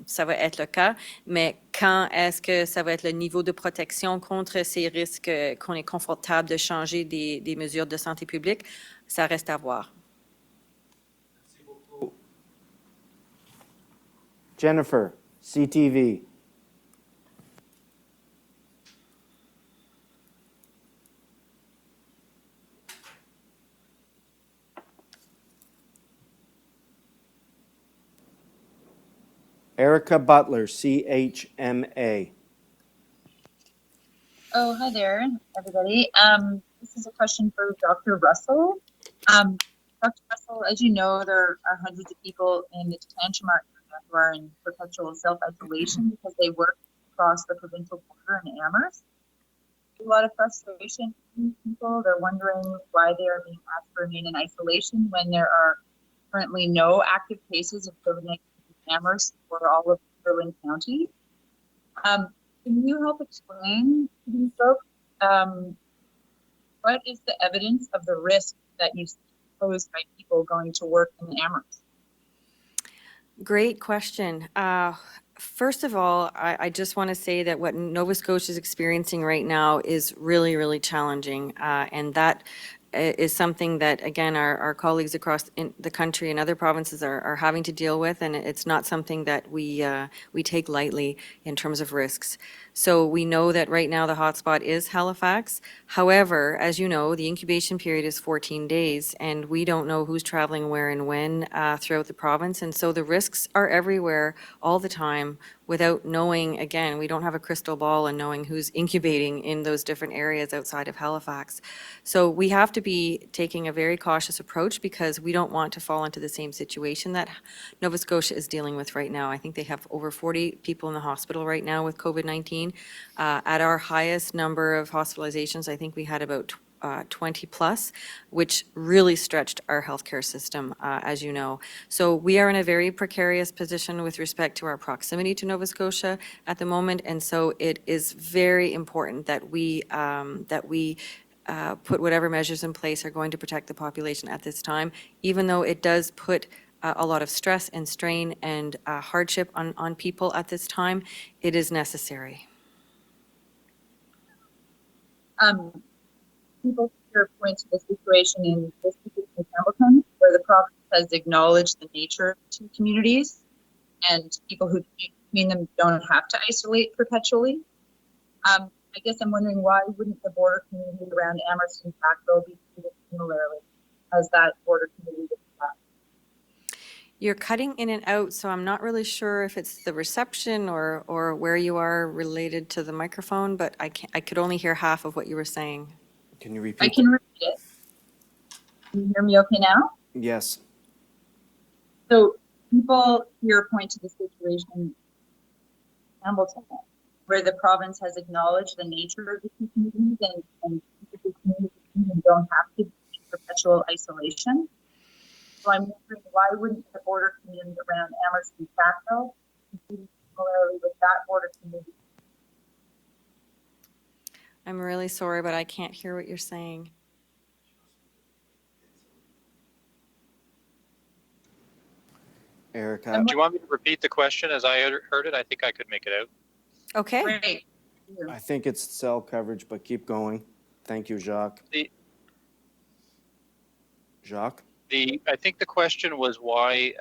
être le cas. Mais quand est-ce que ça va être le niveau de protection contre ces risques qu'on est confortable de changer des mesures de santé publique, ça reste à voir. Jennifer, CTV. Erica Butler, CHMA. Oh, hi there, everybody. This is a question for Dr. Russell. Dr. Russell, as you know, there are hundreds of people in the detention area who are in perpetual self-isolation because they work across the provincial border in Amherst. There's a lot of frustration in people. They're wondering why they are being asked to remain in isolation when there are currently no active cases of COVID-19 in Amherst or all of Berlin County. Can you help explain to these folks what is the evidence of the risk that you see posed by people going to work in Amherst? Great question. First of all, I just want to say that what Nova Scotia is experiencing right now is really, really challenging. And that is something that, again, our colleagues across the country and other provinces are having to deal with. And it's not something that we take lightly in terms of risks. So we know that right now the hotspot is Halifax. However, as you know, the incubation period is 14 days, and we don't know who's traveling where and when throughout the province. And so the risks are everywhere all the time without knowing, again, we don't have a crystal ball and knowing who's incubating in those different areas outside of Halifax. So we have to be taking a very cautious approach because we don't want to fall into the same situation that Nova Scotia is dealing with right now. I think they have over 40 people in the hospital right now with COVID-19. At our highest number of hospitalizations, I think we had about 20 plus, which really stretched our healthcare system, as you know. So we are in a very precarious position with respect to our proximity to Nova Scotia at the moment, and so it is very important that we put whatever measures in place are going to protect the population at this time, even though it does put a lot of stress and strain and hardship on people at this time. It is necessary. People here point to the situation in Brunswick and Hamilton, where the province has acknowledged the nature of two communities, and people who commute between them don't have to isolate perpetually. I guess I'm wondering, why wouldn't the border community around Amherst and Sackville be treated similarly as that border community did? You're cutting in and out, so I'm not really sure if it's the reception or where you are related to the microphone, but I could only hear half of what you were saying. Can you repeat? I can repeat it. Can you hear me okay now? Yes. So people here point to the situation in Hamilton, where the province has acknowledged the nature of the two communities and the communities don't have to be in perpetual isolation. So I'm wondering, why wouldn't the border community around Amherst and Sackville be similarly with that border community? I'm really sorry, but I can't hear what you're saying. Erica. Do you want me to repeat the question as I heard it? I think I could make it out. Okay. Great. I think it's cell coverage, but keep going. Thank you, Jacques. Jacques? I think the question was why,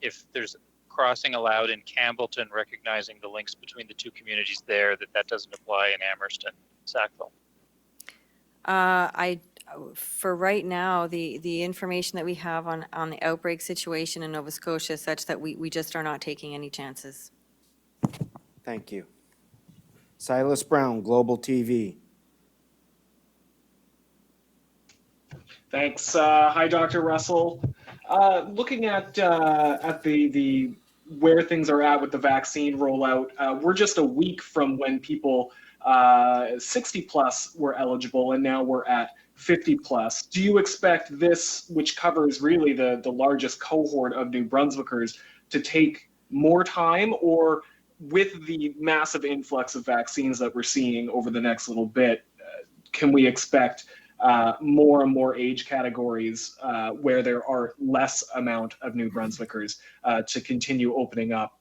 if there's crossing allowed in Campbellton, recognizing the links between the two communities there, that doesn't apply in Amherst and Sackville. For right now, the information that we have on the outbreak situation in Nova Scotia is such that we just are not taking any chances. Thank you. Silas Brown, Global TV. Thanks. Hi, Dr. Russell. Looking at the where things are at with the vaccine rollout, we're just a week from when people 60 plus were eligible, and now we're at 50 plus. Do you expect this, which covers really the largest cohort of New Brunswickers, to take more time, or with the massive influx of vaccines that we're seeing over the next little bit, can we expect more and more age categories where there are less amount of New Brunswickers to continue opening up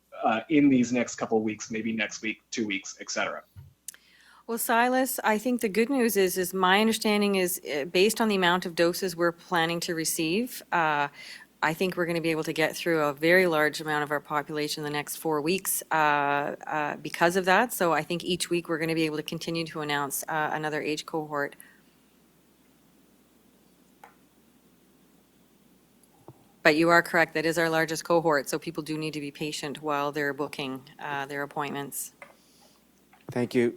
in these next couple of weeks, maybe next week, 2 weeks, et cetera? Well, Silas, I think the good news is my understanding is based on the amount of doses we're planning to receive, I think we're going to be able to get through a very large amount of our population in the next 4 weeks because of that. So I think each week we're going to be able to continue to announce another age cohort. But you are correct, that is our largest cohort, so people do need to be patient while they're booking their appointments. Thank you.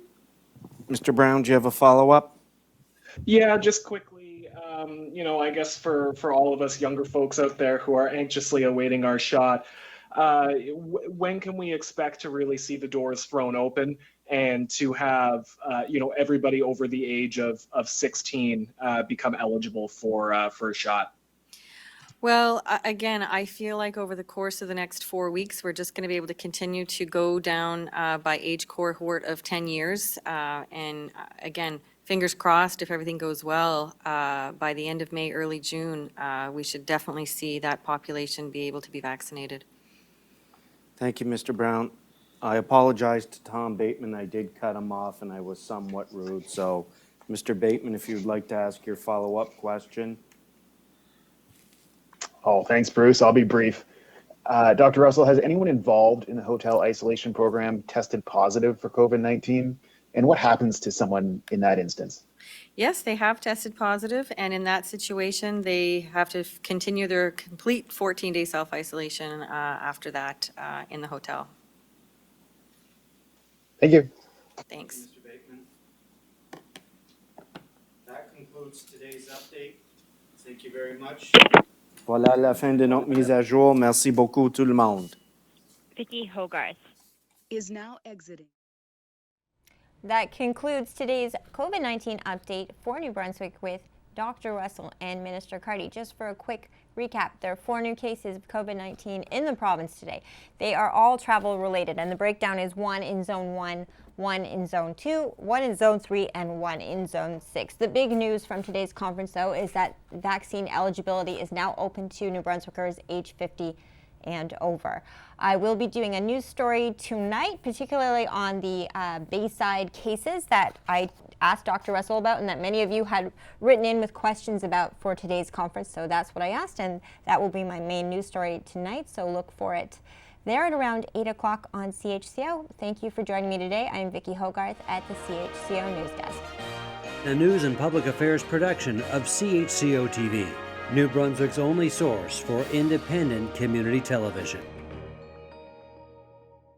Mr. Brown, do you have a follow-up? Yeah, just quickly, I guess for all of us younger folks out there who are anxiously awaiting our shot, when can we expect to really see the doors thrown open and to have, everybody over the age of 16 become eligible for a shot? Well, again, I feel like over the course of the next 4 weeks, we're just going to be able to continue to go down by age cohort of 10 years. And again, fingers crossed, if everything goes well, by the end of May, early June, we should definitely see that population be able to be vaccinated. Thank you, Mr. Brown. I apologize to Tom Bateman. I did cut him off and I was somewhat rude. So, Mr. Bateman, if you'd like to ask your follow-up question. Oh, thanks, Bruce. I'll be brief. Dr. Russell, has anyone involved in the hotel isolation program tested positive for COVID-19? And what happens to someone in that instance? Yes, they have tested positive, and in that situation, they have to continue their complete 14-day self-isolation after that in the hotel. Thank you. Thanks. Mr. Bateman. That concludes today's update. Thank you very much. Voilà la fin de notre mise à jour. Merci beaucoup tout le monde. Vicky Hogarth is now exiting. That concludes today's COVID-19 update for New Brunswick with Dr. Russell and Minister Carty. Just for a quick recap, there are 4 new cases of COVID-19 in the province today. They are all travel related, and the breakdown is 1 in Zone 1, 1 in Zone 2, 1 in Zone 3, and 1 in Zone 6. The big news from today's conference, though, is that vaccine eligibility is now open to New Brunswickers age 50 and over. I will be doing a news story tonight, particularly on the Bayside cases that I asked Dr. Russell about and that many of you had written in with questions about for today's conference. So that's what I asked, and that will be my main news story tonight. So look for it there at around 8 o'clock on CHCO. Thank you for joining me today. I'm Vicky Hogarth at the CHCO News Desk. A news and public affairs production of CHCO-TV, New Brunswick's only source for independent community television.